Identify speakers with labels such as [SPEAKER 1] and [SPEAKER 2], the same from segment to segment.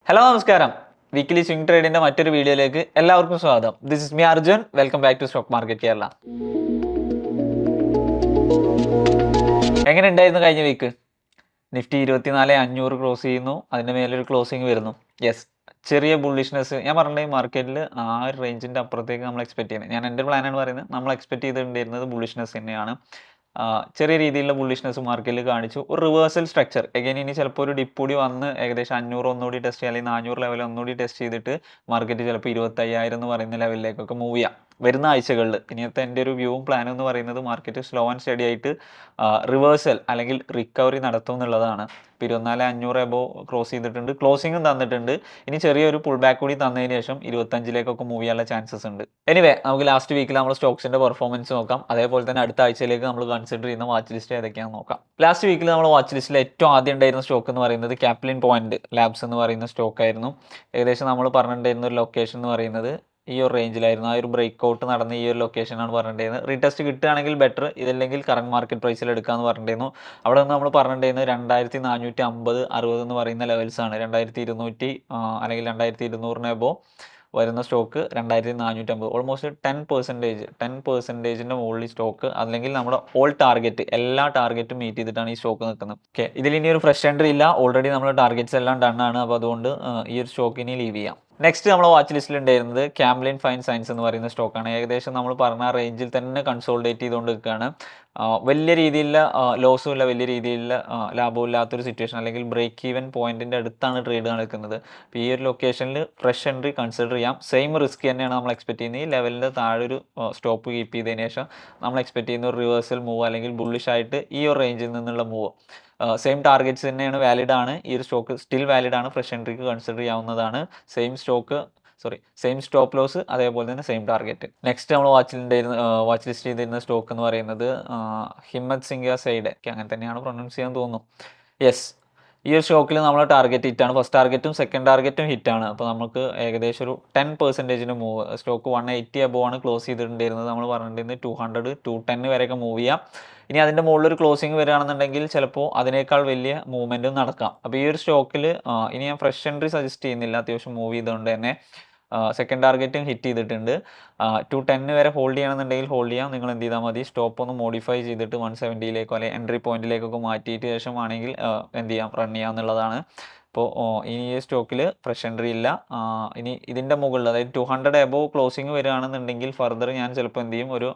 [SPEAKER 1] Hello നമസ്കാരം. Weekly swing ട്രേഡിന്റെ മറ്റൊരു വീഡിയോയിലേക്ക് എല്ലാവർക്കും സ്വാഗതം. This is me Arjun. Welcome back to stock market Kerala. എങ്ങനെ ഉണ്ടായിരുന്നു കഴിഞ്ഞ വീക്ക്? നിഫ്റ്റി 24,500 ക്ലോസ് ചെയ്യുന്നു. അതിൻ്റെ മേലൊരു ക്ലോസിങ് വരുന്നു. യെസ്, ചെറിയ ബുള്ളിഷ്നെസ്. ഞാൻ പറഞ്ഞിട്ടുണ്ടെങ്കിൽ മാർക്കറ്റിൽ ആ ഒരു റേഞ്ചിൻ്റെ അപ്പുറത്തേക്ക് നമ്മൾ എക്സ്പെക്ട് ചെയ്യുന്നത്. ഞാൻ എൻ്റെ പ്ലാനാണ് പറയുന്നത്. നമ്മൾ എക്സ്പെക്ട് ചെയ്തിട്ടുണ്ടായിരുന്നത് ബുള്ളിഷ്നെസ് തന്നെയാണ്. ചെറിയ രീതിയിലുള്ള ബുള്ളിഷ്നെസ് മാർക്കറ്റിൽ കാണിച്ചു. ഒരു റിവേഴ്സൽ സ്ട്രക്ചർ എഗൈൻ ഇനി ചിലപ്പോൾ ഒരു ഡിപ്പ് കൂടി വന്ന് ഏകദേശം 500 ഒന്നുകൂടി ടെസ്റ്റ് ചെയ്യുക, അല്ലെങ്കിൽ 400 ലെവൽ ഒന്നുകൂടി ടെസ്റ്റ് ചെയ്തിട്ട് മാർക്കറ്റ് ചിലപ്പോൾ 25,000 എന്ന് പറയുന്ന ലെവലിലേക്കൊക്കെ മൂവ് ചെയ്യാം വരുന്ന ആഴ്ചകളിൽ. ഇനിയത്തെ എൻ്റെ ഒരു വ്യൂവും പ്ലാനും എന്ന് പറയുന്നത് മാർക്കറ്റ് സ്ലോ ആൻഡ് സ്റ്റഡി ആയിട്ട് റിവേഴ്സൽ അല്ലെങ്കിൽ റിക്കവറി നടത്തും എന്നുള്ളതാണ്. ഇപ്പോൾ 24,500 എബോ ക്രോസ് ചെയ്തിട്ടുണ്ട്, ക്ലോസിങ്ങും തന്നിട്ടുണ്ട്. ഇനി ചെറിയൊരു പുൾ ബാക്ക് കൂടി തന്നതിന് ശേഷം 25,000 മൂവ് ചെയ്യാനുള്ള ചാൻസസ് ഉണ്ട്. എനിവേ, നമുക്ക് ലാസ്റ്റ് വീക്കിൽ നമ്മൾ സ്റ്റോക്സിന്റെ പെർഫോമൻസ് നോക്കാം. അതേപോലെ തന്നെ അടുത്ത ആഴ്ചയിലേക്ക് നമ്മൾ കൺസിഡർ ചെയ്യുന്ന വാച്ച് ലിസ്റ്റ് ഏതൊക്കെയാണെന്ന് നോക്കാം. ലാസ്റ്റ് വീക്കിൽ നമ്മൾ വാച്ച് ലിസ്റ്റിൽ ഏറ്റവും ആദ്യം ഉണ്ടായിരുന്ന സ്റ്റോക്ക് എന്ന് പറയുന്നത് ക്യാപ്ലിൻ പോയിന്റ് ലാബ്സ് എന്ന് പറയുന്ന സ്റ്റോക്ക് ആയിരുന്നു. ഏകദേശം നമ്മൾ പറഞ്ഞിട്ടുണ്ടായിരുന്ന ഒരു ലൊക്കേഷൻ എന്ന് പറയുന്നത് ഈ ഒരു റേഞ്ചിലായിരുന്നു. ആ ഒരു ബ്രേക്ക് ഔട്ട് നടന്ന ഈ ഒരു ലൊക്കേഷനാണ് പറഞ്ഞിട്ടുണ്ടായിരുന്നത്. റീടെസ്റ്റ് കിട്ടുകയാണെങ്കിൽ ബെറ്റർ, ഇതില്ലെങ്കിൽ കറണ്ട് മാർക്കറ്റ് പ്രൈസിൽ എടുക്കാമെന്ന് പറഞ്ഞിട്ടുണ്ടായിരുന്നു. അവിടെ നിന്ന് നമ്മൾ പറഞ്ഞിട്ടുണ്ടായിരുന്നത് 2,450, 60 എന്ന് പറയുന്ന ലെവൽസാണ്. 2,200 അല്ലെങ്കിൽ 2,200 എബോ വരുന്ന സ്റ്റോക്ക് 2,450, ഓൾമോസ്റ്റ് 10%ൻ്റെ മുകളിൽ സ്റ്റോക്ക്. അല്ലെങ്കിൽ നമ്മുടെ ഓൾ ടാർഗറ്റ്, എല്ലാ ടാർഗറ്റും മീറ്റ് ചെയ്തിട്ടാണ് ഈ സ്റ്റോക്ക് നിൽക്കുന്നത്. ഓക്കെ, ഇതിൽ ഇനി ഒരു ഫ്രഷ് എൻട്രി ഇല്ല. ഓൾറെഡി നമ്മുടെ ടാർഗറ്റ്സ് എല്ലാം ഡൺ ആണ്. അപ്പോൾ അതുകൊണ്ട് ഈ ഒരു സ്റ്റോക്ക് ഇനി ലീവ് ചെയ്യാം. നെക്സ്റ്റ് നമ്മൾ വാച്ച് ലിസ്റ്റിൽ ഉണ്ടായിരുന്നത് ക്യാംലിൻ ഫൈൻ സയൻസ് എന്ന് പറയുന്ന സ്റ്റോക്കാണ്. ഏകദേശം നമ്മൾ പറഞ്ഞ റേഞ്ചിൽ തന്നെ കൺസോൾഡേറ്റ് ചെയ്തുകൊണ്ട് നിൽക്കുകയാണ്. വലിയ രീതിയിലുള്ള ലോസും ഇല്ല, വലിയ രീതിയിലുള്ള ലാഭവും ഇല്ലാത്തൊരു സിറ്റുവേഷൻ, അല്ലെങ്കിൽ ബ്രേക്ക് ഈവൻ പോയിന്റിൻ്റെ അടുത്താണ് ട്രേഡ് നടക്കുന്നത്. അപ്പോൾ ഈ ഒരു ലൊക്കേഷനിൽ ഫ്രഷ് എൻട്രി കൺസിഡർ ചെയ്യാം. സെയിം റിസ്ക് തന്നെയാണ് നമ്മൾ എക്സ്പെക്ട് ചെയ്യുന്നത്. ഈ ലെവലിൻ്റെ താഴെ ഒരു സ്റ്റോപ്പ് കീപ്പ് ചെയ്തതിന് ശേഷം നമ്മൾ എക്സ്പെക്ട് ചെയ്യുന്ന ഒരു റിവേഴ്സൽ മൂവ്, അല്ലെങ്കിൽ ബുള്ളിഷ് ആയിട്ട് ഈ ഒരു റേഞ്ചിൽ നിന്നുള്ള മൂവ്. സെയിം ടാർഗറ്റ്സ് തന്നെയാണ്, വാലിഡ് ആണ്. ഈ ഒരു സ്റ്റോക്ക് സ്റ്റിൽ വാലിഡ് ആണ്, ഫ്രഷ് എൻട്രിക്ക് കൺസിഡർ ചെയ്യാവുന്നതാണ്. സെയിം സ്റ്റോപ്പ് ലോസ്, അതേപോലെ തന്നെ സെയിം ടാർഗറ്റ്. നെക്സ്റ്റ് നമ്മൾ വാച്ച് ലിസ്റ്റ് ചെയ്തിരുന്ന സ്റ്റോക്ക് എന്ന് പറയുന്നത് ഹിമ്മത് സിംഗ് സൈഡ്, അങ്ങനെ തന്നെയാണ് പ്രൊനൗൺസ് ചെയ്യാൻ തോന്നുന്നു. യെസ്, ഈ ഒരു സ്റ്റോക്കിൽ നമ്മൾ ടാർഗറ്റ് ഹിറ്റാണ്. ഫസ്റ്റ് ടാർഗറ്റും സെക്കൻഡ് ടാർഗറ്റും ഹിറ്റാണ്. അപ്പോൾ നമുക്ക് ഏകദേശം ഒരു 10% മൂവ്. സ്റ്റോക്ക് 180 എബോ ആണ് ക്ലോസ് ചെയ്തിട്ടുണ്ടായിരുന്നത്. നമ്മൾ പറഞ്ഞിട്ടുണ്ടായിരുന്നത് 200, 210 വരെയൊക്കെ മൂവ് ചെയ്യാം. ഇനി അതിൻ്റെ മുകളിലൊരു ക്ലോസിങ് വരികയാണെന്നുണ്ടെങ്കിൽ ചിലപ്പോൾ അതിനേക്കാൾ വലിയ മൂവ്മെൻറ്റും നടക്കാം. അപ്പോൾ ഈ ഒരു സ്റ്റോക്കിൽ ഇനി ഞാൻ ഫ്രഷ് എൻട്രി സജസ്റ്റ് ചെയ്യുന്നില്ല, അത്യാവശ്യം മൂവ് ചെയ്തുകൊണ്ട് തന്നെ. സെക്കൻഡ് ടാർഗറ്റും ഹിറ്റ് ചെയ്തിട്ടുണ്ട്. 210 വരെ ഹോൾഡ് ചെയ്യണമെന്നുണ്ടെങ്കിൽ ഹോൾഡ് ചെയ്യാം. നിങ്ങൾ എന്ത് ചെയ്താൽ മതി, സ്റ്റോപ്പ് ഒന്ന് മോഡിഫൈ ചെയ്തിട്ട് 170 അല്ലെങ്കിൽ എൻട്രി പോയിന്റിലേക്കൊക്കെ മാറ്റിയിട്ട് ശേഷം ആണെങ്കിൽ എന്ത് ചെയ്യാം, റൺ ചെയ്യാം എന്നുള്ളതാണ്. അപ്പോൾ ഇനി ഈ സ്റ്റോക്കിൽ ഫ്രഷ് എൻട്രി ഇല്ല. ഇനി ഇതിൻ്റെ മുകളിൽ, അതായത് 200 എബോ ക്ലോസിങ് വരികയാണെന്നുണ്ടെങ്കിൽ ഫർദർ ഞാൻ ചിലപ്പോൾ എന്ത് ചെയ്യും, ഒരു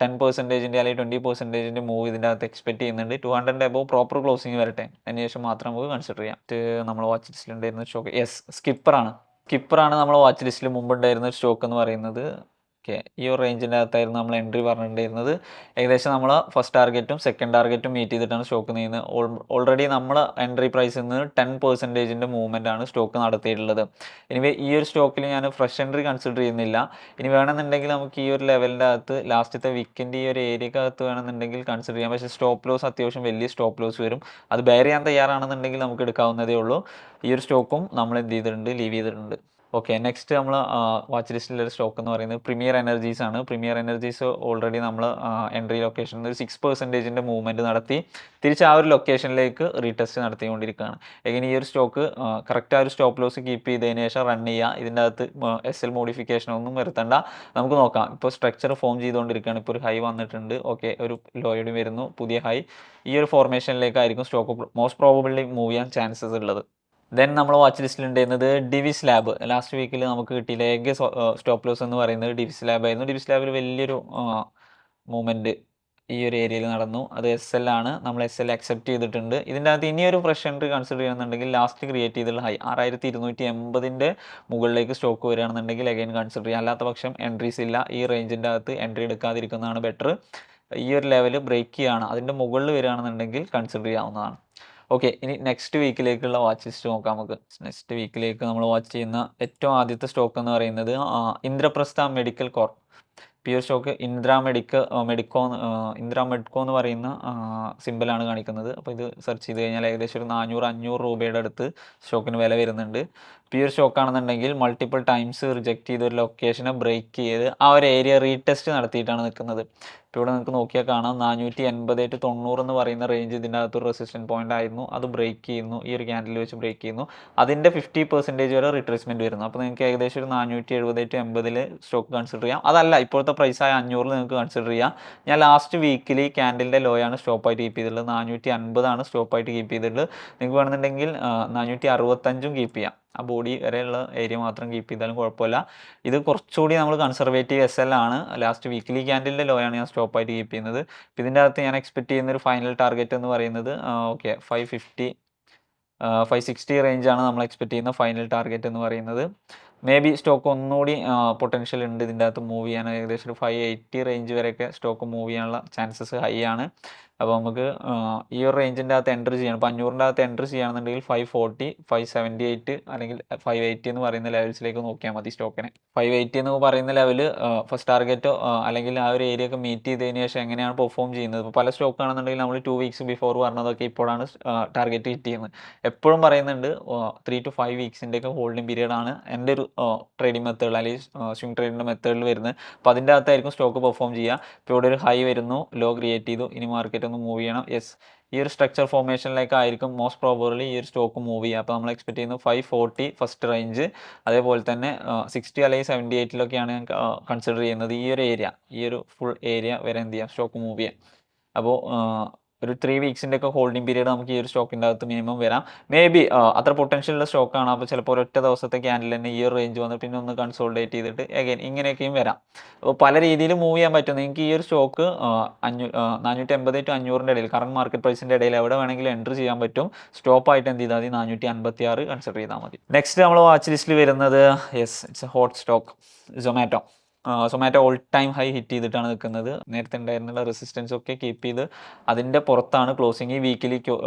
[SPEAKER 1] 10% അല്ലെങ്കിൽ 20% മൂവ് ഇതിൻ്റെ അകത്ത് എക്സ്പെക്ട് ചെയ്യുന്നുണ്ട്. 200 എബോ പ്രോപ്പർ ക്ലോസിങ് വരട്ടെ, അതിനുശേഷം മാത്രം നമുക്ക് കൺസിഡർ ചെയ്യാം. നമ്മൾ വാച്ച് ലിസ്റ്റിലുണ്ടായിരുന്ന സ്റ്റോക്ക് സ്കിപ്പറാണ് നമ്മൾ വാച്ച് ലിസ്റ്റിൽ മുമ്പുണ്ടായിരുന്ന സ്റ്റോക്ക് എന്ന് പറയുന്നത്. ഓക്കെ, ഈ ഒരു റേഞ്ചിൻ്റെ അകത്തായിരുന്നു നമ്മൾ എൻട്രി പറഞ്ഞിട്ടുണ്ടായിരുന്നത്. ഏകദേശം നമ്മൾ ഫസ്റ്റ് ടാർഗറ്റും സെക്കൻഡ് ടാർഗറ്റും മീറ്റ് ചെയ്തിട്ടാണ് സ്റ്റോക്ക് നീങ്ങുന്നത്. ഓൾറെഡി നമ്മൾ എൻട്രി പ്രൈസിൽ നിന്ന് 10% മൂവ്മെൻ്റ് ആണ് സ്റ്റോക്ക് നടത്തിയിട്ടുള്ളത്. ഇനി ഈ ഒരു സ്റ്റോക്കിൽ ഞാൻ ഫ്രഷ് എൻട്രി കൺസിഡർ ചെയ്യുന്നില്ല. ഇനി വേണമെന്നുണ്ടെങ്കിൽ നമുക്ക് ഈ ഒരു ലെവലിൻ്റെ അകത്ത് ലാസ്റ്റത്തെ വീക്കിൻ്റെ ഈ ഒരു ഏരിയക്കകത്ത് വേണമെന്നുണ്ടെങ്കിൽ കൺസിഡർ ചെയ്യാം. പക്ഷേ സ്റ്റോപ്പ് ലോസ് അത്യാവശ്യം വലിയ സ്റ്റോപ്പ് ലോസ് വരും. അത് ബെയർ ചെയ്യാൻ തയ്യാറാണെന്നുണ്ടെങ്കിൽ നമുക്ക് എടുക്കാവുന്നതേ ഉള്ളൂ. ഈ ഒരു സ്റ്റോക്കും നമ്മൾ എന്ത് ചെയ്തിട്ടുണ്ട്, ലീവ് ചെയ്തിട്ടുണ്ട്. ഓക്കെ, നെക്സ്റ്റ് നമ്മൾ വാച്ച് ലിസ്റ്റിലൊരു സ്റ്റോക്ക് എന്ന് പറയുന്നത് പ്രീമിയർ എനർജീസ് ആണ്. പ്രീമിയർ എനർജീസ് ഓൾറെഡി നമ്മൾ എൻട്രി ലൊക്കേഷനിൽ ഒരു 6% മൂവ്മെൻറ്റ് നടത്തി തിരിച്ച് ആ ഒരു ലൊക്കേഷനിലേക്ക് റീടെസ്റ്റ് നടത്തിക്കൊണ്ടിരിക്കുകയാണ്. എങ്ങനെ ഈ ഒരു സ്റ്റോക്ക് കറക്റ്റ് ആ ഒരു സ്റ്റോപ്പ് ലോസ് കീപ്പ് ചെയ്തതിന് ശേഷം റൺ ചെയ്യുക. ഇതിൻ്റെ അകത്ത് SL മോഡിഫിക്കേഷൻ ഒന്നും വരുത്തണ്ട. നമുക്ക് നോക്കാം. ഇപ്പോൾ സ്ട്രക്ചർ ഫോം ചെയ്തുകൊണ്ടിരിക്കുകയാണ്. ഇപ്പോൾ ഒരു ഹൈ വന്നിട്ടുണ്ട്. ഓക്കെ, ഒരു ലോയോടി വരുന്നു, പുതിയ ഹൈ. ഈ ഒരു ഫോർമേഷനിലേക്കായിരിക്കും സ്റ്റോക്ക് മോസ്റ്റ് പ്രോബബിളി മൂവ് ചെയ്യാൻ ചാൻസസ് ഉള്ളത്. ദെൻ നമ്മൾ വാച്ച് ലിസ്റ്റിൽ ഉണ്ടായിരുന്നത് ഡിവിസ് ലാബ്. ലാസ്റ്റ് വീക്കിൽ നമുക്ക് കിട്ടിയില്ല ഏക സ്റ്റോപ്പ് ലോസ് എന്ന് പറയുന്നത് ഡിവിസ് ലാബ് ആയിരുന്നു. ഡിവിസ് ലാബിൽ വലിയൊരു മൂവ്മെൻറ്റ് ഈ ഒരു ഏരിയയിൽ നടന്നു. അത് SL ആണ്. നമ്മൾ SL അക്സെപ്റ്റ് ചെയ്തിട്ടുണ്ട്. ഇതിൻ്റെ അകത്ത് ഇനിയൊരു ഫ്രഷ് എൻട്രി കൺസിഡർ ചെയ്യുന്നുണ്ടെങ്കിൽ ലാസ്റ്റ് ക്രിയേറ്റ് ചെയ്തുള്ള ഹൈ 6,280 മുകളിലേക്ക് സ്റ്റോക്ക് വരികയാണെന്നുണ്ടെങ്കിൽ അഗൈൻ കൺസിഡർ ചെയ്യാം. അല്ലാത്ത പക്ഷം എൻട്രീസ് ഇല്ല. ഈ റേഞ്ചിൻ്റെ അകത്ത് എൻട്രി എടുക്കാതിരിക്കുന്നതാണ് ബെറ്റർ. ഈ ഒരു ലെവൽ ബ്രേക്ക് ചെയ്യുകയാണ്, അതിൻ്റെ മുകളിൽ വരികയാണെന്നുണ്ടെങ്കിൽ കൺസിഡർ ചെയ്യാവുന്നതാണ്. ഓക്കെ, ഇനി നെക്സ്റ്റ് വീക്കിലേക്കുള്ള വാച്ച് ലിസ്റ്റ് നോക്കാം നമുക്ക്. നെക്സ്റ്റ് വീക്കിലേക്ക് നമ്മൾ വാച്ച് ചെയ്യുന്ന ഏറ്റവും ആദ്യത്തെ സ്റ്റോക്ക് എന്ന് പറയുന്നത് ഇന്ദ്രപ്രസ്ഥ മെഡിക്കൽ കോർപ്പ്. ഈ ഒരു സ്റ്റോക്ക് ഇന്ദ്ര മെഡ്കോ എന്ന് പറയുന്ന സിമ്പിളാണ് കാണിക്കുന്നത്. അപ്പോൾ ഇത് സെർച്ച് ചെയ്ത് കഴിഞ്ഞാൽ ഏകദേശം ഒരു 400-500 രൂപയുടെ അടുത്ത് സ്റ്റോക്കിന് വില വരുന്നുണ്ട്. ഈ ഒരു സ്റ്റോക്കാണെന്നുണ്ടെങ്കിൽ മൾട്ടിപ്പിൾ ടൈംസ് റിജക്റ്റ് ചെയ്ത ഒരു ലൊക്കേഷനെ ബ്രേക്ക് ചെയ്ത് ആ ഒരു ഏരിയ റീടെസ്റ്റ് നടത്തിയിട്ടാണ് നിൽക്കുന്നത്. ഇപ്പോൾ ഇവിടെ നിങ്ങൾക്ക് നോക്കിയാൽ കാണാം 480 to 90 എന്ന് പറയുന്ന റേഞ്ച് ഇതിൻ്റെ അകത്തൊരു റെസിസ്റ്റൻറ്റ് പോയിന്റ് ആയിരുന്നു. അത് ബ്രേക്ക് ചെയ്യുന്നു, ഈ ഒരു ക്യാൻഡിൽ വെച്ച് ബ്രേക്ക് ചെയ്യുന്നു. അതിൻ്റെ 50% വരെ റിട്രേസ്മെൻറ്റ് വരുന്നു. അപ്പോൾ നിങ്ങൾക്ക് ഏകദേശം ഒരു 470 to 80 സ്റ്റോക്ക് കൺസിഡർ ചെയ്യാം. അതല്ല, ഇപ്പോഴത്തെ പ്രൈസായ 500 നിങ്ങൾക്ക് കൺസിഡർ ചെയ്യാം. ഞാൻ ലാസ്റ്റ് വീക്കിൽ ക്യാൻഡിലിൻ്റെ ലോ ആണ് സ്റ്റോപ്പായിട്ട് കീപ്പ് ചെയ്തിട്ടുള്ളത്. 450 സ്റ്റോപ്പായിട്ട് കീപ്പ് ചെയ്തിട്ടുള്ളത്. നിങ്ങൾക്ക് വേണമെന്നുണ്ടെങ്കിൽ 465 കീപ്പ് ചെയ്യാം. ആ ബോഡി വരെയുള്ള ഏരിയ മാത്രം കീപ്പ് ചെയ്താലും കുഴപ്പമില്ല. ഇത് കുറച്ചുകൂടി നമ്മൾ കൺസർവേറ്റീവ് SL ആണ്. ലാസ്റ്റ് വീക്കിലി ക്യാൻഡിലിൻ്റെ ലോ ആണ് ഞാൻ സ്റ്റോപ്പായിട്ട് കീപ്പ് ചെയ്യുന്നത്. ഇതിൻ്റെ അകത്ത് ഞാൻ എക്സ്പെക്ട് ചെയ്യുന്ന ഒരു ഫൈനൽ ടാർഗറ്റ് എന്ന് പറയുന്നത് 560 റേഞ്ചാണ് നമ്മൾ എക്സ്പെക്ട് ചെയ്യുന്ന ഫൈനൽ ടാർഗറ്റ് എന്ന് പറയുന്നത്. മേ ബി സ്റ്റോക്ക് ഒന്നുകൂടി പൊട്ടൻഷ്യൽ ഉണ്ട് ഇതിൻ്റെ അകത്ത് മൂവ് ചെയ്യാൻ. ഏകദേശം ഒരു 580 റേഞ്ച് വരെയൊക്കെ സ്റ്റോക്ക് മൂവ് ചെയ്യാനുള്ള ചാൻസസ് ഹൈ ആണ്. അപ്പോൾ നമുക്ക് ഈ ഒരു റേഞ്ചിൻ്റെ അകത്ത് എൻ്റർ ചെയ്യണം. ഇപ്പോൾ 500ൻ്റെ അകത്ത് എൻ്റർ ചെയ്യുകയാണെന്നുണ്ടെങ്കിൽ 540, 578 അല്ലെങ്കിൽ 580 എന്ന് പറയുന്ന ലെവൽസിലേക്ക് നോക്കിയാൽ മതി സ്റ്റോക്കിനെ. 580 എന്ന് പറയുന്ന ലെവൽ ഫസ്റ്റ് ടാർഗറ്റോ അല്ലെങ്കിൽ ആ ഒരു ഏരിയ ഒക്കെ മീറ്റ് ചെയ്തതിന് ശേഷം എങ്ങനെയാണ് പെർഫോം ചെയ്യുന്നത്. ഇപ്പോൾ പല സ്റ്റോക്ക് ആണെന്നുണ്ടെങ്കിൽ നമ്മൾ 2 വീക്സ് ബിഫോർ പറഞ്ഞതൊക്കെ ഇപ്പോഴാണ് ടാർഗറ്റ് ഹിറ്റ് ചെയ്യുന്നത്. എപ്പോഴും പറയുന്നുണ്ട് 3 to 5 വീക്സിൻ്റെ ഒക്കെ ഹോൾഡിംഗ് പീരീഡ് ആണ് എൻ്റെ ഒരു ട്രേഡിംഗ് മെത്തേഡ് അല്ലെങ്കിൽ സ്വിംഗ് ട്രേഡിൻ്റെ മെത്തേഡിൽ വരുന്നത്. അപ്പോൾ അതിൻ്റെ അകത്തായിരിക്കും സ്റ്റോക്ക് പെർഫോം ചെയ്യുക. ഇപ്പോൾ ഇവിടെ ഒരു ഹൈ വരുന്നു, ലോ ക്രിയേറ്റ് ചെയ്തു, ഇനി മാർക്കറ്റ് ഒന്ന് മൂവ് ചെയ്യണം. യെസ്, ഈ ഒരു സ്ട്രക്ചർ ഫോർമേഷനിലേക്കായിരിക്കും മോസ്റ്റ് പ്രോബബ്ലി ഈ ഒരു സ്റ്റോക്ക് മൂവ് ചെയ്യുക. അപ്പോൾ നമ്മൾ എക്സ്പെക്ട് ചെയ്യുന്നത് 540 ഫസ്റ്റ് റേഞ്ച്, അതേപോലെ തന്നെ 60 അല്ലെങ്കിൽ 78 ഞാൻ കൺസിഡർ ചെയ്യുന്നത്. ഈ ഒരു ഏരിയ, ഈ ഒരു ഫുൾ ഏരിയ വരെ എന്ത് ചെയ്യാം, സ്റ്റോക്ക് മൂവ് ചെയ്യാം. അപ്പോൾ ഒരു 3 വീക്സിൻ്റെ ഒക്കെ ഹോൾഡിംഗ് പീരീഡ് നമുക്ക് ഈ ഒരു സ്റ്റോക്കിൻ്റെ അകത്ത് മിനിമം വരാം. മേ ബി അത്ര പൊട്ടൻഷ്യലുള്ള സ്റ്റോക്കാണ്. അപ്പോൾ ചിലപ്പോൾ ഒരൊറ്റ ദിവസത്തെ ക്യാൻഡിൽ തന്നെ ഈ ഒരു റേഞ്ച് വന്ന് പിന്നെ ഒന്ന് കൺസോൾഡേറ്റ് ചെയ്തിട്ട് അഗൈൻ ഇങ്ങനെയൊക്കെയും വരാം. അപ്പോൾ പല രീതിയിൽ മൂവ് ചെയ്യാൻ പറ്റും. നിങ്ങൾക്ക് ഈ ഒരു സ്റ്റോക്ക് 480 to 500 ഇടയിൽ, കറണ്ട് മാർക്കറ്റ് പ്രൈസിൻ്റെ ഇടയിൽ എവിടെ വേണമെങ്കിലും എൻ്റർ ചെയ്യാൻ പറ്റും. സ്റ്റോപ്പായിട്ട് എന്ത് ചെയ്താൽ മതി, 456 കൺസിഡർ ചെയ്താൽ മതി. നെക്സ്റ്റ് നമ്മൾ വാച്ച് ലിസ്റ്റിൽ വരുന്നത് it's A hot stock, Zomato. All time high hit ചെയ്തിട്ടാണ് നിൽക്കുന്നത്. നേരത്തെ ഉണ്ടായിരുന്നുള്ള റെസിസ്റ്റൻസ് ഒക്കെ കീപ്പ് ചെയ്ത് അതിൻ്റെ പുറത്താണ് ക്ലോസിങ്. ഈ വീക്കിലി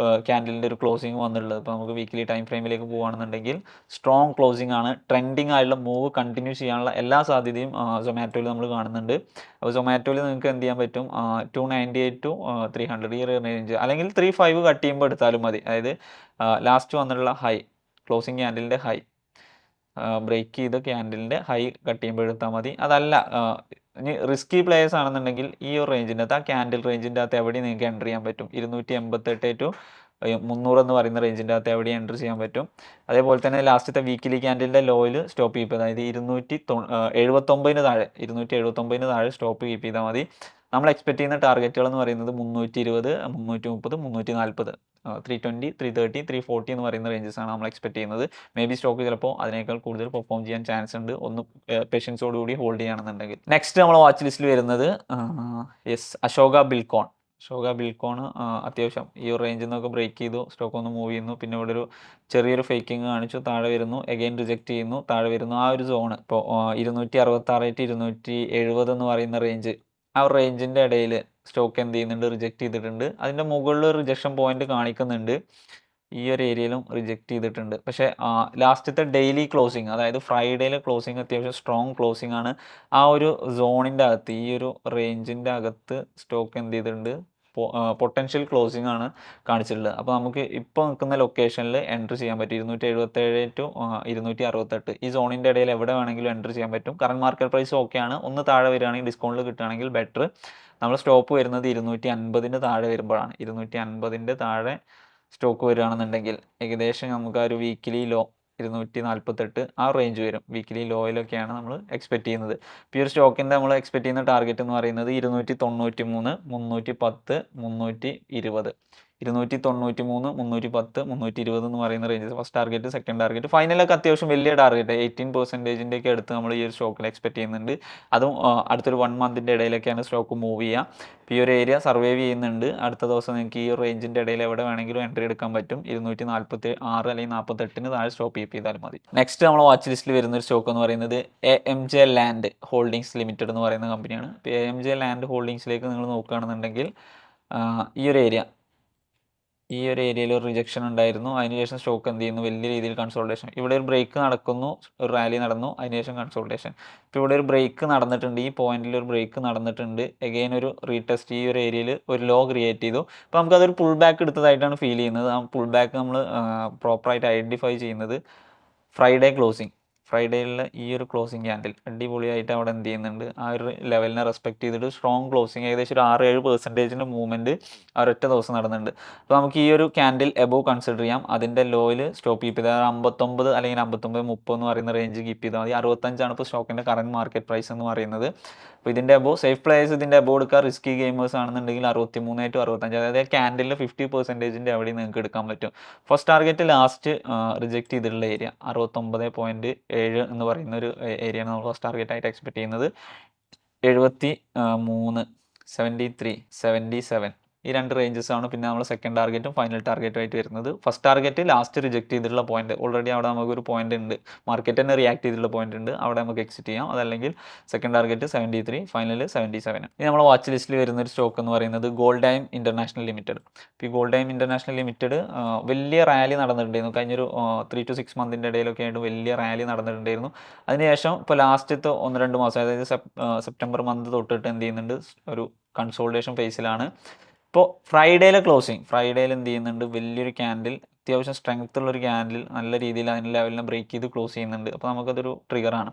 [SPEAKER 1] ക്യാൻഡിലിൻ്റെ ഒരു ക്ലോസിങ് വന്നിട്ടുള്ളത്. ഇപ്പോൾ നമുക്ക് വീക്കിലി ടൈം ഫ്രെയിമിലേക്ക് പോകുകയാണെന്നുണ്ടെങ്കിൽ സ്ട്രോങ് ക്ലോസിംഗ് ആണ്. ട്രെൻഡിങ് ആയിട്ടുള്ള മൂവ് കണ്ടിന്യൂ ചെയ്യാനുള്ള എല്ലാ സാധ്യതയും സൊമാറ്റോയിൽ നമ്മൾ കാണുന്നുണ്ട്. അപ്പോൾ സൊമാറ്റോയിൽ നിങ്ങൾക്ക് എന്ത് ചെയ്യാൻ പറ്റും, 298 to 300 ഈ റേഞ്ച്, അല്ലെങ്കിൽ 35 കട്ട് ചെയ്യുമ്പോൾ എടുത്താലും മതി. അതായത് ലാസ്റ്റ് വന്നിട്ടുള്ള ഹൈ, ക്ലോസിങ് ക്യാൻഡിലിൻ്റെ ഹൈ ബ്രേക്ക് ചെയ്ത് ക്യാൻഡിലിൻ്റെ ഹൈ കട്ട് ചെയ്യുമ്പോൾ എടുത്താൽ മതി. അതല്ല, ഇനി റിസ്കി പ്ലേയേഴ്സ് ആണെന്നുണ്ടെങ്കിൽ ഈ ഒരു റേഞ്ചിൻ്റെ അകത്ത്, ആ ക്യാൻഡിൽ റേഞ്ചിൻ്റെ അകത്ത് എവിടെയും നിങ്ങൾക്ക് എൻ്റർ ചെയ്യാൻ പറ്റും. 288 to 300 എന്ന് പറയുന്ന റേഞ്ചിൻ്റെ അകത്ത് എവിടെയും എൻ്റർ ചെയ്യാൻ പറ്റും. അതേപോലെ തന്നെ ലാസ്റ്റത്തെ വീക്കിലി ക്യാൻഡിലിൻ്റെ ലോയിൽ സ്റ്റോപ്പ് കീപ്പ് ചെയ്താൽ, അതായത് 279 താഴെ, 279 താഴെ സ്റ്റോപ്പ് കീപ്പ് ചെയ്താൽ മതി. നമ്മൾ എക്സ്പെക്ട് ചെയ്യുന്ന ടാർഗറ്റുകൾ എന്ന് പറയുന്നത് 320, 330, 340, 320, 330, 340 എന്ന് പറയുന്ന റേഞ്ചസ് ആണ് നമ്മൾ എക്സ്പെക്ട് ചെയ്യുന്നത്. മേ ബി സ്റ്റോക്ക് ചിലപ്പോൾ അതിനേക്കാൾ കൂടുതൽ പെർഫോം ചെയ്യാൻ ചാൻസ് ഉണ്ട്, ഒന്ന് പേഷ്യൻസോടുകൂടി ഹോൾഡ് ചെയ്യുകയാണെന്നുണ്ടെങ്കിൽ. നെക്സ്റ്റ് നമ്മൾ വാച്ച് ലിസ്റ്റിൽ വരുന്നത് അശോക ബിൽകോൺ. അത്യാവശ്യം ഈ ഒരു റേഞ്ചിൽ നിന്നൊക്കെ ബ്രേക്ക് ചെയ്തു, സ്റ്റോക്ക് ഒന്ന് മൂവ് ചെയ്യുന്നു, പിന്നെ ഇവിടെ ഒരു ചെറിയൊരു ഫേക്കിംഗ് കാണിച്ചു, താഴെ വരുന്നു, അഗെയിൻ റിജക്റ്റ് ചെയ്യുന്നു, താഴെ വരുന്നു. ആ ഒരു സോണ് ഇപ്പോൾ 266 to 270 എന്ന് പറയുന്ന റേഞ്ച്, ആ ഒരു റേഞ്ചിൻ്റെ ഇടയിൽ സ്റ്റോക്ക് എന്ത് ചെയ്യുന്നുണ്ട്, റിജക്റ്റ് ചെയ്തിട്ടുണ്ട്. അതിൻ്റെ മുകളിൽ ഒരു റിജക്ഷൻ പോയിന്റ് കാണിക്കുന്നുണ്ട്, ഈ ഒരു ഏരിയയിലും റിജക്റ്റ് ചെയ്തിട്ടുണ്ട്. പക്ഷേ ലാസ്റ്റത്തെ ഡെയിലി ക്ലോസിങ്, അതായത് ഫ്രൈഡേയിലെ ക്ലോസിങ് അത്യാവശ്യം സ്ട്രോങ് ക്ലോസിങ് ആണ്. ആ ഒരു സോണിൻ്റെ അകത്ത്, ഈ ഒരു റേഞ്ചിൻ്റെ അകത്ത് സ്റ്റോക്ക് എന്ത് ചെയ്തിട്ടുണ്ട്, പൊട്ടൻഷ്യൽ ക്ലോസിംഗ് ആണ് കാണിച്ചിട്ടുള്ളത്. അപ്പോൾ നമുക്ക് ഇപ്പോൾ നിൽക്കുന്ന ലൊക്കേഷനിൽ എൻ്റർ ചെയ്യാൻ പറ്റും. 277 to 268 ഈ സോണിൻ്റെ ഇടയിൽ എവിടെ വേണമെങ്കിലും എൻ്റർ ചെയ്യാൻ പറ്റും. കറണ്ട് മാർക്കറ്റ് പ്രൈസ് ഓക്കെയാണ്. ഒന്ന് താഴെ വരികയാണെങ്കിൽ, ഡിസ്കൗണ്ടിൽ കിട്ടുകയാണെങ്കിൽ ബെറ്റർ. നമ്മൾ സ്റ്റോപ്പ് വരുന്നത് 250 താഴെ വരുമ്പോഴാണ്. 250 താഴെ സ്റ്റോക്ക് വരികയാണെന്നുണ്ടെങ്കിൽ ഏകദേശം നമുക്ക് ആ ഒരു വീക്കിലി ലോ 248 ആ റേഞ്ച് വരും. വീക്കിലി ലോയിലൊക്കെയാണ് നമ്മൾ എക്സ്പെക്ട് ചെയ്യുന്നത്. ഇപ്പോൾ ഈ ഒരു സ്റ്റോക്കിൻ്റെ നമ്മൾ എക്സ്പെക്ട് ചെയ്യുന്ന ടാർഗറ്റ് എന്ന് പറയുന്നത് 293, 310, 320, 293, 310, 320 എന്ന് പറയുന്ന ranges first target. Second target, ഫൈനലൊക്കെ അത്യാവശ്യം വലിയ ടാർഗറ്റ് 18% ഒക്കെ അടുത്ത് നമ്മൾ ഈ ഒരു സ്റ്റോക്കിൽ എക്സ്പെക്ട് ചെയ്യുന്നുണ്ട്. അതും അടുത്തൊരു 1 മന്തിൻ്റെ ഇടയിലൊക്കെയാണ് സ്റ്റോക്ക് മൂവ് ചെയ്യുക. ഇപ്പോൾ ഈ ഒരു ഏരിയ സർവൈവ് ചെയ്യുന്നുണ്ട്. അടുത്ത ദിവസം നിങ്ങൾക്ക് ഈ റേഞ്ചിൻ്റെ ഇടയിൽ എവിടെ വേണമെങ്കിലും എൻട്രി എടുക്കാൻ പറ്റും. 246 അല്ലെങ്കിൽ 48 താഴെ സ്റ്റോപ്പ് കീപ്പ് ചെയ്താലും മതി. നെക്സ്റ്റ് നമ്മൾ വാച്ച് ലിസ്റ്റിൽ വരുന്ന ഒരു സ്റ്റോക്ക് എന്ന് പറയുന്നത് AMJ ലാൻഡ് ഹോൾഡിങ്സ് ലിമിറ്റഡ് എന്ന് പറയുന്ന കമ്പനിയാണ്. ഇപ്പോൾ AMJ ലാൻഡ് ഹോൾഡിങ്സിലേക്ക് നിങ്ങൾ നോക്കുകയാണെന്നുണ്ടെങ്കിൽ ഈ ഒരു ഏരിയയിൽ ഒരു റിജക്ഷൻ ഉണ്ടായിരുന്നു. അതിനുശേഷം സ്റ്റോക്ക് എന്ത് ചെയ്യുന്നു, വലിയ രീതിയിൽ കൺസോൾട്ടേഷൻ. ഇവിടെ ഒരു ബ്രേക്ക് നടക്കുന്നു, ഒരു റാലി നടന്നു, അതിനുശേഷം കൺസോൾട്ടേഷൻ. ഇപ്പോൾ ഇവിടെ ഒരു ബ്രേക്ക് നടന്നിട്ടുണ്ട്, ഈ പോയിന്റിൽ ഒരു ബ്രേക്ക് നടന്നിട്ടുണ്ട്. എഗെയിൻ ഒരു റീടെസ്റ്റ്, ഈ ഒരു ഏരിയയിൽ ഒരു ലോ ക്രിയേറ്റ് ചെയ്തു. അപ്പോൾ നമുക്കതൊരു പുൾ ബാക്ക് എടുത്തതായിട്ടാണ് ഫീൽ ചെയ്യുന്നത്. ആ പുൾ ബാക്ക് നമ്മൾ പ്രോപ്പറായിട്ട് ഐഡൻറ്റിഫൈ ചെയ്യുന്നത് ഫ്രൈഡേ ക്ലോസിങ്. ഫ്രൈഡേയിലെ ഈ ഒരു ക്ലോസിംഗ് ക്യാൻഡിൽ അടിപൊളിയായിട്ട് അവിടെ എന്ത് ചെയ്യുന്നുണ്ട്, ആ ഒരു ലെവലിനെ റെസ്പെക്ട് ചെയ്തിട്ട് സ്ട്രോങ് ക്ലോസിങ് ഏകദേശം ഒരു 6-7% മൂവ്മെൻറ്റ് ആ ഒരൊറ്റ ദിവസം നടന്നിട്ടുണ്ട്. അപ്പോൾ നമുക്ക് ഈ ഒരു ക്യാൻഡിൽ എബോവ് കൺസിഡർ ചെയ്യാം. അതിൻ്റെ ലോയിൽ സ്റ്റോപ്പ് കീപ്പ് ചെയ്താൽ 59 അല്ലെങ്കിൽ 59-30 എന്ന് പറയുന്ന റേഞ്ച് കീപ്പ് ചെയ്താൽ മതി. 65 ഇപ്പോൾ സ്റ്റോക്കിൻ്റെ കറൻറ്റ് മാർക്കറ്റ് പ്രൈസ് എന്ന് പറയുന്നത്. അപ്പോൾ ഇതിൻ്റെ എബോവ് സേഫ് പ്ലേയേഴ്സ് ഇതിൻ്റെ എബോവ് എടുക്കുക. റിസ്കി ഗെയിമേഴ്സ് ആണെന്നുണ്ടെങ്കിൽ 63-65, അതായത് ക്യാൻഡിലിൽ 50%-ൻ്റെ അവിടെ നിങ്ങൾക്ക് എടുക്കാൻ പറ്റും. ഫസ്റ്റ് ടാർഗറ്റ് ലാസ്റ്റ് റിജക്റ്റ് ചെയ്തിട്ടുള്ള ഏരിയ 69.7 എന്ന് പറയുന്ന ഒരു ഏരിയയാണ് നമ്മൾ ഫസ്റ്റ് ടാർഗറ്റായിട്ട് എക്സ്പെക്ട് ചെയ്യുന്നത്. 73, 73, 77 ഈ രണ്ട് റേഞ്ചസ് ആണ് പിന്നെ നമ്മൾ സെക്കൻഡ് ടാർഗറ്റും ഫൈനൽ ടാർഗറ്റും ആയിട്ട് വരുന്നത്. ഫസ്റ്റ് ടാർഗറ്റ് ലാസ്റ്റ് റിജക്ട് ചെയ്തിട്ടുള്ള പോയിന്റ്, ഓൾറെഡി അവിടെ നമുക്കൊരു പോയിന്റ് ഉണ്ട്, മാർക്കറ്റ് തന്നെ റിയാക്ട് ചെയ്തിട്ടുള്ള പോയിന്റ് ഉണ്ട്, അവിടെ നമുക്ക് എക്സിറ്റ് ചെയ്യാം. അതല്ലെങ്കിൽ സെക്കൻഡ് ടാർഗറ്റ് 73, ഫൈനൽ 77. ഇനി നമ്മൾ വാച്ച് ലിസ്റ്റിൽ വരുന്ന ഒരു സ്റ്റോക്ക് എന്ന് പറയുന്നത് ഗോൾഡൈം ഇന്റർനാഷണൽ ലിമിറ്റഡ്. ഇപ്പോൾ ഈ ഗോൾഡൈം ഇന്റർനാഷണൽ ലിമിറ്റഡ് വലിയ റാലി നടന്നിട്ടുണ്ടായിരുന്നു കഴിഞ്ഞൊരു 3 to 6 മന്തിൻ്റെ ഇടയിലൊക്കെ ആയിട്ട് വലിയ റാലി നടന്നിട്ടുണ്ടായിരുന്നു. അതിനുശേഷം ഇപ്പോൾ ലാസ്റ്റത്തെ 1-2 മാസം, അതായത് സെപ്റ്റംബർ മന്ത് തൊട്ടിട്ട് എന്ത് ചെയ്യുന്നുണ്ട്, ഒരു കൺസോൾട്ടേഷൻ ഫേസിലാണ്. ഇപ്പോൾ ഫ്രൈഡേയിൽ എന്ത് ചെയ്യുന്നുണ്ട്, വലിയൊരു ക്യാൻഡിൽ, അത്യാവശ്യം സ്ട്രെങ്ത് ഉള്ളൊരു ക്യാൻഡിൽ നല്ല രീതിയിൽ അതിൻ്റെ ലെവലിനെ ബ്രേക്ക് ചെയ്ത് ക്ലോസ് ചെയ്യുന്നുണ്ട്. അപ്പോൾ നമുക്കതൊരു ട്രിഗറാണ്.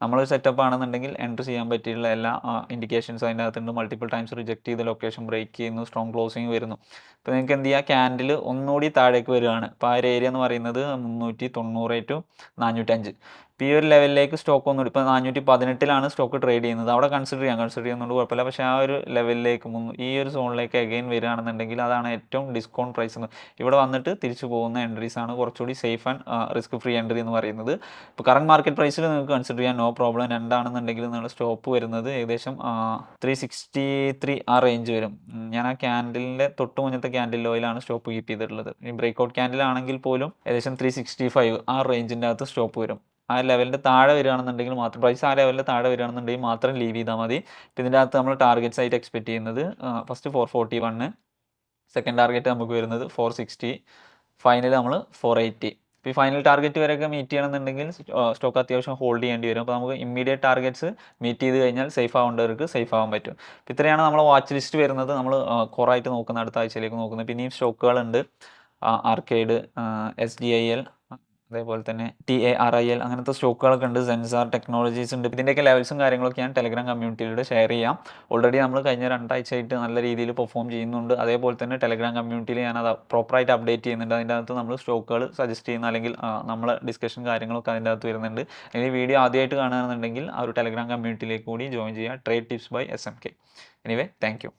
[SPEAKER 1] നമ്മളൊരു സെറ്റപ്പ് ആണെന്നുണ്ടെങ്കിൽ എൻട്രി ചെയ്യാൻ പറ്റിയിട്ടുള്ള എല്ലാ ഇൻഡിക്കേഷൻസ് അതിൻ്റെ അകത്തുണ്ട്. മൾട്ടിപ്പിൾ ടൈംസ് റിജക്ട് ചെയ്ത ലൊക്കേഷൻ ബ്രേക്ക് ചെയ്യുന്നു, സ്ട്രോങ് ക്ലോസിങ് വരുന്നു. ഇപ്പോൾ നിങ്ങൾക്ക് എന്ത് ചെയ്യുക, ക്യാൻഡിൽ ഒന്നുകൂടി താഴേക്ക് വരികയാണ്. അപ്പോൾ ആ ഒരു ഏരിയ എന്ന് പറയുന്നത് 390 to 405. ഇപ്പോൾ ഈ ഒരു ലെവലിലേക്ക് സ്റ്റോക്ക് ഒന്നും, ഇപ്പോൾ 418 സ്റ്റോക്ക് ട്രേഡ് ചെയ്യുന്നത്, അവിടെ കൺസിഡർ ചെയ്യുന്നതുകൊണ്ട് കുഴപ്പമില്ല. പക്ഷേ ആ ഒരു ലെവലിലേക്ക് ഈ ഒരു സോണിലേക്ക് അഗെയിൻ വരികയാണെന്നുണ്ടെങ്കിൽ അതാണ് ഏറ്റവും ഡിസ്കൗണ്ട് പ്രൈസ് എന്ന്. ഇവിടെ വന്നിട്ട് തിരിച്ചു പോകുന്ന എൻട്രീസ് ആണ് കുറച്ചുകൂടി safe and risk free entry എന്ന് പറയുന്നത്. ഇപ്പോൾ കറണ്ട് മാർക്കറ്റ് പ്രൈസിൽ നിങ്ങൾക്ക് കൺസിഡർ ചെയ്യാൻ നോ പ്രോബ്ലം. രണ്ടാണെന്നുണ്ടെങ്കിൽ നിങ്ങൾ സ്റ്റോപ്പ് വരുന്നത് ഏകദേശം 363 ആ റേഞ്ച് വരും. ഞാൻ ആ ക്യാൻഡിലിൻ്റെ തൊട്ട് മുന്നത്തെ ക്യാൻഡിൽ ഓയിലാണ് സ്റ്റോപ്പ് കീപ്പ് ചെയ്തിട്ടുള്ളത്. ഈ ബ്രേക്ക്ഔട്ട് ക്യാൻഡിൽ ആണെങ്കിൽ പോലും ഏകദേശം 365 ആ റേഞ്ചിൻ്റെ അകത്ത് സ്റ്റോപ്പ് വരും. ആ ലെവലിൻ്റെ താഴെ വരികയാണെന്നുണ്ടെങ്കിൽ മാത്രം, പ്രൈസ് ആ ലെവലിൻ്റെ താഴെ വരികയാണെന്നുണ്ടെങ്കിൽ മാത്രം ലീവ് ചെയ്താൽ മതി. ഇപ്പോൾ ഇതിൻ്റെ അകത്ത് നമ്മൾ ടാർഗറ്റ്സ് ആയിട്ട് എക്സ്പെക്ട് ചെയ്യുന്നത് ഫസ്റ്റ് 441, സെക്കൻഡ് ടാർഗറ്റ് നമുക്ക് വരുന്നത് 460, ഫൈനൽ നമ്മൾ 480. ഇപ്പോൾ ഈ ഫൈനൽ ടാർഗറ്റ് വരെയൊക്കെ മീറ്റ് ചെയ്യണമെന്നുണ്ടെങ്കിൽ സ്റ്റോക്ക് അത്യാവശ്യം ഹോൾഡ് ചെയ്യേണ്ടി വരും. അപ്പോൾ നമുക്ക് ഇമ്മീഡിയറ്റ് ടാർഗറ്റ്സ് മീറ്റ് ചെയ്ത് കഴിഞ്ഞാൽ സേഫ് ആവേണ്ടവർക്ക് സേഫ് ആവാൻ പറ്റും. അപ്പോൾ ഇത്രയാണ് നമ്മൾ വാച്ച് ലിസ്റ്റ് വരുന്നത്. നമ്മൾ കോറായിട്ട് നോക്കുന്ന, അടുത്ത ആഴ്ചയിലേക്ക് നോക്കുന്നത്. പിന്നെയും സ്റ്റോക്കുകളുണ്ട്, ആർക്കേഡ്, SDIL, അതേപോലെ തന്നെ TARIL, അങ്ങനത്തെ സ്റ്റോക്കുകളൊക്കെ ഉണ്ട്. സെൻസാർ ടെക്നോളജീസ് ഉണ്ട്. ഇതിൻ്റെയൊക്കെ ലെവൽസും കാര്യങ്ങളൊക്കെ ഞാൻ ടെലഗ്രാം കമ്മ്യൂണിറ്റിയിലൂടെ ഷെയർ ചെയ്യാം. ഓൾറെഡി നമ്മൾ കഴിഞ്ഞ 2 ആഴ്ചയായിട്ട് നല്ല രീതിയിൽ പെർഫോം ചെയ്യുന്നുണ്ട്. അതേപോലെ തന്നെ ടെലഗ്രാം കമ്മ്യൂണിറ്റിയിൽ ഞാൻ അത് പ്രോപ്പറായിട്ട് അപ്ഡേറ്റ് ചെയ്യുന്നുണ്ട്. അതിൻ്റെ അകത്ത് നമ്മൾ സ്റ്റോക്കുകൾ സജസ്റ്റ് ചെയ്യുന്ന അല്ലെങ്കിൽ നമ്മളെ ഡിസ്കഷൻ കാര്യങ്ങളൊക്കെ അതിൻ്റെ അകത്ത് വരുന്നുണ്ട്. ഈ വീഡിയോ ആദ്യമായിട്ട് കാണുകയാണെന്നുണ്ടെങ്കിൽ ആ ഒരു ടെലഗ്രാം കമ്മ്യൂണിറ്റിയിലേക്ക് കൂടി ജോയിൻ ചെയ്യുക. Trade tips by SMK. Anyway, thank U.